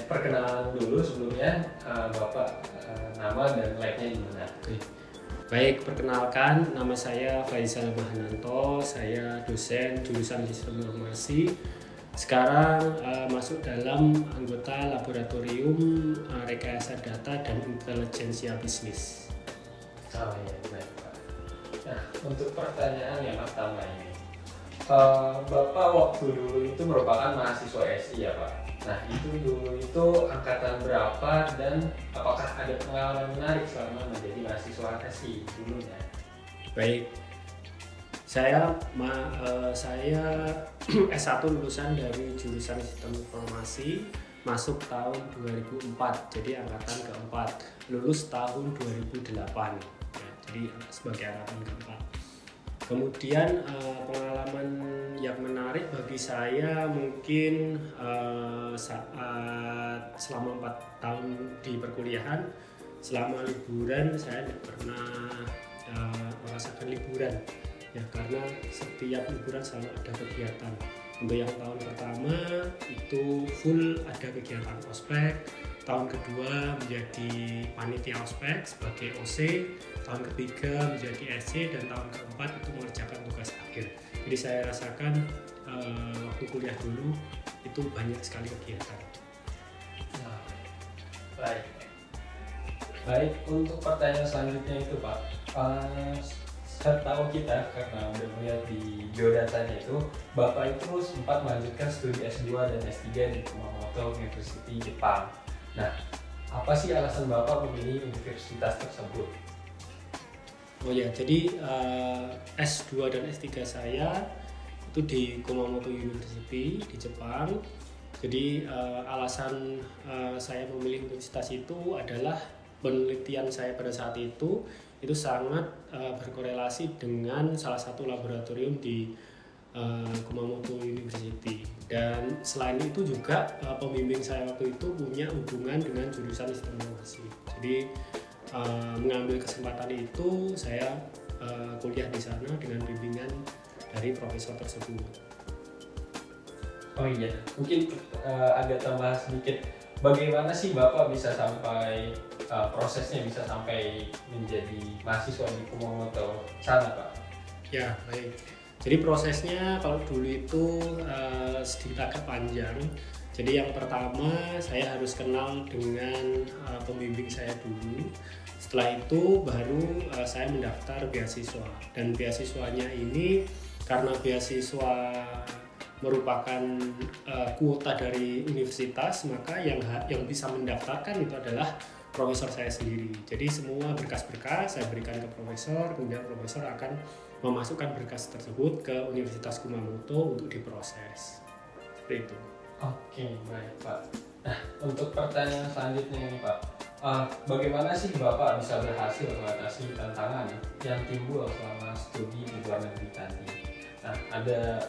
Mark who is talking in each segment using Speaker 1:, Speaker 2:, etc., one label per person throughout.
Speaker 1: perkenalan dulu sebelumnya, Bapak, nama dan labnya di mana?
Speaker 2: Oke. Baik, perkenalkan nama saya Faisal Mahananto, saya dosen jurusan Sistem Informasi. Sekarang masuk dalam anggota laboratorium rekayasa data dan intelijensia bisnis.
Speaker 1: Oh iya, baik Pak. Nah, untuk pertanyaan yang pertama ini, Bapak waktu dulu itu merupakan mahasiswa SI ya Pak? Nah, itu dulu itu angkatan berapa dan apakah ada pengalaman menarik selama menjadi mahasiswa SI dulunya?
Speaker 2: Baik, saya S1 lulusan dari jurusan Sistem Informasi, masuk tahun 2004, jadi angkatan keempat, lulus tahun 2008, ya, jadi sebagai angkatan keempat. Kemudian pengalaman yang menarik bagi saya mungkin saat selama 4 tahun di perkuliahan, selama liburan saya tidak pernah merasakan liburan, ya, karena setiap liburan selalu ada kegiatan. Untuk yang tahun pertama itu full ada kegiatan ospek, tahun kedua menjadi panitia ospek sebagai OC, tahun ketiga menjadi SC, dan tahun keempat itu mengerjakan tugas akhir. Jadi saya rasakan waktu kuliah dulu itu banyak sekali kegiatan.
Speaker 1: Nah, baik, untuk pertanyaan selanjutnya itu Pak, setahu kita karena udah melihat di biodatanya itu, Bapak itu sempat melanjutkan studi S2 dan S3 di Kumamoto University Jepang. Nah, apa sih alasan Bapak memilih universitas tersebut?
Speaker 2: Oh ya, jadi S2 dan S3 saya itu di Kumamoto University di Jepang. Jadi alasan saya memilih universitas itu adalah penelitian saya pada saat itu sangat berkorelasi dengan salah satu laboratorium di Kumamoto University, dan selain itu juga pembimbing saya waktu itu punya hubungan dengan jurusan Sistem Informasi. Jadi mengambil kesempatan itu saya kuliah di sana dengan bimbingan dari profesor tersebut.
Speaker 1: Oh iya, mungkin agak tambah sedikit, bagaimana sih Bapak bisa sampai prosesnya bisa sampai menjadi mahasiswa di Kumamoto sana Pak?
Speaker 2: Ya, baik. Jadi prosesnya kalau dulu itu sedikit agak panjang. Jadi yang pertama saya harus kenal dengan pembimbing saya dulu. Setelah itu baru saya mendaftar beasiswa. Dan beasiswanya ini karena beasiswa merupakan kuota dari universitas, maka yang bisa mendaftarkan itu adalah profesor saya sendiri. Jadi semua berkas-berkas saya berikan ke profesor, kemudian profesor akan memasukkan berkas tersebut ke Universitas Kumamoto untuk diproses. Seperti itu.
Speaker 1: Oke, baik Pak. Nah, untuk pertanyaan selanjutnya ini Pak, bagaimana sih Bapak bisa berhasil mengatasi tantangan yang timbul selama studi di luar negeri tadi? Nah,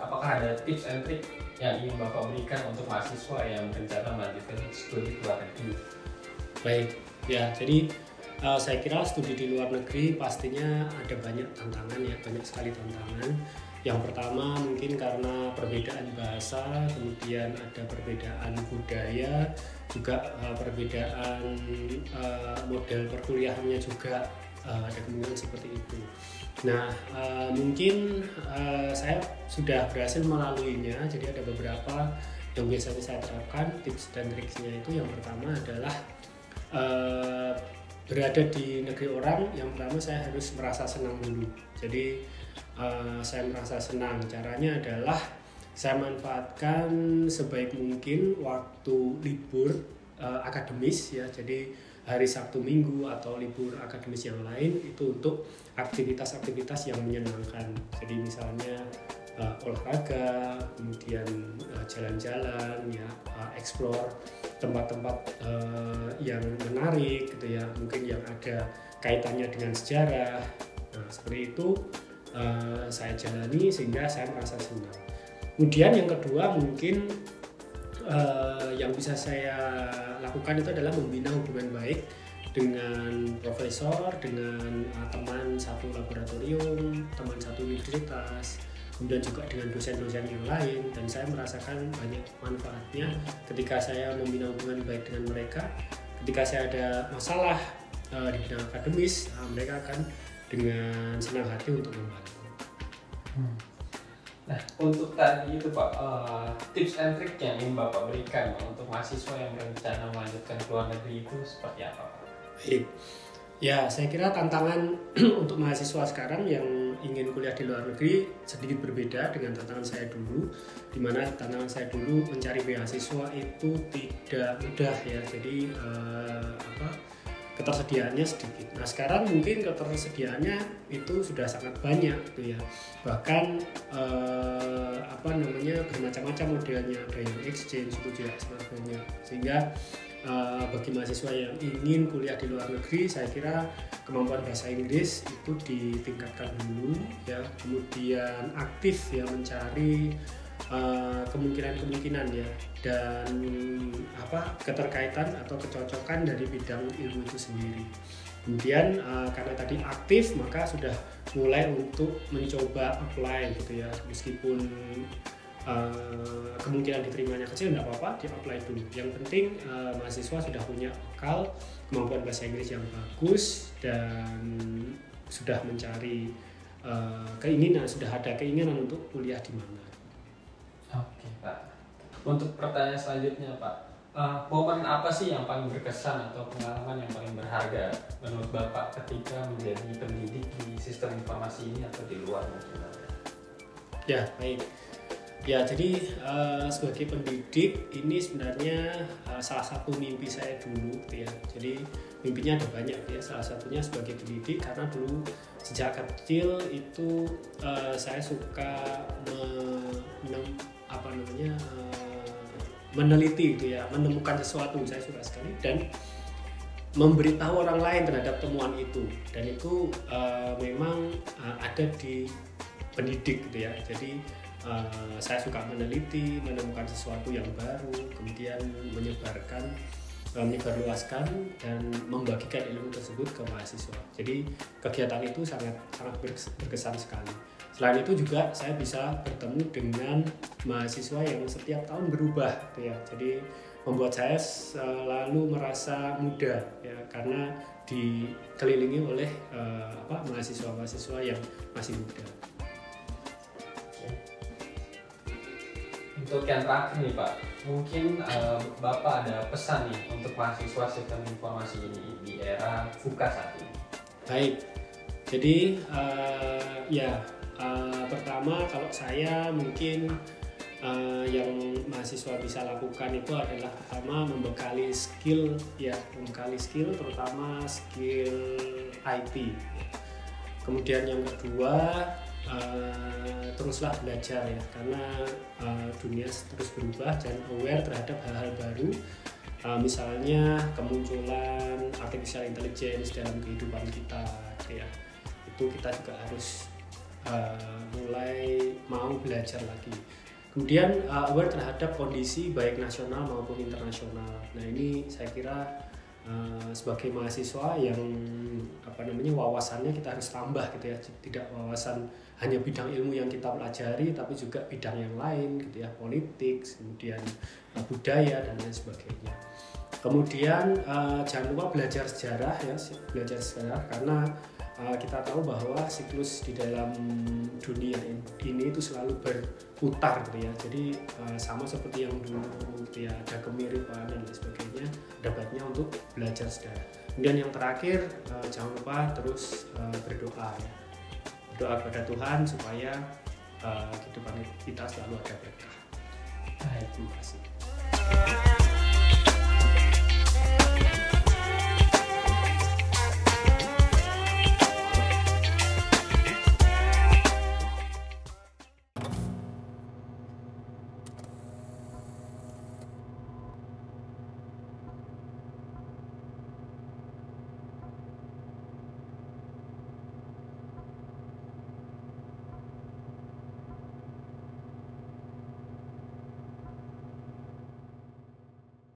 Speaker 1: apakah ada tips and trik yang ingin Bapak berikan untuk mahasiswa yang berencana melanjutkan studi di luar negeri?
Speaker 2: Baik, ya, jadi saya kira studi di luar negeri pastinya ada banyak tantangan, ya, banyak sekali tantangan. Yang pertama mungkin karena perbedaan bahasa, kemudian ada perbedaan budaya, juga perbedaan model perkuliahannya juga ada kemungkinan seperti itu. Nah, mungkin saya sudah berhasil melaluinya, jadi ada beberapa yang biasanya saya terapkan. Tips dan triksnya itu yang pertama adalah berada di negeri orang, yang pertama saya harus merasa senang dulu. Jadi saya merasa senang, caranya adalah saya manfaatkan sebaik mungkin waktu libur akademis, ya, jadi hari Sabtu Minggu atau libur akademis yang lain itu untuk aktivitas-aktivitas yang menyenangkan. Jadi misalnya olahraga, kemudian jalan-jalan, ya, explore tempat-tempat yang menarik gitu, ya, mungkin yang ada kaitannya dengan sejarah. Nah, seperti itu saya jalani sehingga saya merasa senang. Kemudian yang kedua mungkin yang bisa saya lakukan itu adalah membina hubungan baik dengan profesor, dengan teman satu laboratorium, teman satu universitas, kemudian juga dengan dosen-dosen yang lain, dan saya merasakan banyak manfaatnya ketika saya membina hubungan baik dengan mereka. Ketika saya ada masalah di bidang akademis, mereka akan dengan senang hati untuk membantu.
Speaker 1: Nah, untuk tadi itu Pak, tips and trick yang ingin Bapak berikan untuk mahasiswa yang berencana melanjutkan ke luar negeri itu seperti apa Pak?
Speaker 2: Baik. Ya, saya kira tantangan untuk mahasiswa sekarang yang ingin kuliah di luar negeri sedikit berbeda dengan tantangan saya dulu, di mana tantangan saya dulu mencari beasiswa itu tidak mudah ya, jadi ketersediaannya sedikit. Nah, sekarang mungkin ketersediaannya itu sudah sangat banyak gitu ya. Bahkan bermacam-macam modelnya, ada yang exchange itu juga sangat banyak. Sehingga bagi mahasiswa yang ingin kuliah di luar negeri, saya kira kemampuan bahasa Inggris itu ditingkatkan dulu ya. Kemudian aktif ya mencari kemungkinan ya, dan keterkaitan atau kecocokan dari bidang ilmu itu sendiri. Kemudian karena tadi aktif, maka sudah mulai untuk mencoba apply gitu ya, meskipun kemungkinan diterimanya kecil nggak apa-apa, di apply dulu. Yang penting mahasiswa sudah punya bekal kemampuan bahasa Inggris yang bagus dan sudah mencari sudah ada keinginan untuk kuliah di mana.
Speaker 1: Oke Pak. Untuk pertanyaan selanjutnya Pak, momen apa sih yang paling berkesan atau pengalaman yang paling berharga menurut Bapak ketika menjadi pendidik di sistem informasi ini atau di luar mungkin?
Speaker 2: Ya, baik. Ya, jadi sebagai pendidik ini sebenarnya salah satu mimpi saya dulu gitu ya. Jadi mimpinya ada banyak ya. Salah satunya sebagai pendidik karena dulu sejak kecil itu saya suka meneliti gitu ya, menemukan sesuatu, saya suka sekali, dan memberitahu orang lain terhadap temuan itu, dan itu memang ada di pendidik gitu ya. Jadi saya suka meneliti, menemukan sesuatu yang baru, kemudian menyebarluaskan dan membagikan ilmu tersebut ke mahasiswa. Jadi kegiatan itu sangat berkesan sekali. Selain itu juga saya bisa bertemu dengan mahasiswa yang setiap tahun berubah gitu ya. Jadi membuat saya selalu merasa muda ya, karena dikelilingi oleh mahasiswa-mahasiswa yang masih muda.
Speaker 1: Untuk yang terakhir nih Pak, mungkin Bapak ada pesan nih untuk mahasiswa sistem informasi ini di era VUCA saat ini.
Speaker 2: Baik, jadi pertama kalau saya mungkin yang mahasiswa bisa lakukan itu adalah pertama membekali skill terutama skill IT. Kemudian yang kedua teruslah belajar ya, karena dunia terus berubah, dan aware terhadap hal-hal baru, misalnya kemunculan artificial intelligence dalam kehidupan kita ya. Itu kita juga harus mulai mau belajar lagi. Kemudian aware terhadap kondisi baik nasional maupun internasional. Nah, ini saya kira sebagai mahasiswa yang wawasannya kita harus tambah gitu ya, tidak wawasan hanya bidang ilmu yang kita pelajari, tapi juga bidang yang lain gitu ya, politik, kemudian budaya dan lain sebagainya. Kemudian jangan lupa belajar sejarah karena kita tahu bahwa siklus di dalam dunia ini itu selalu berputar gitu ya. Jadi sama seperti yang dulu gitu ya, ada kemiripan dan lain sebagainya. Ada baiknya untuk belajar sejarah. Kemudian yang terakhir jangan lupa terus berdoa ya. Berdoa kepada Tuhan supaya kehidupan kita selalu ada berkah.
Speaker 1: Terima kasih.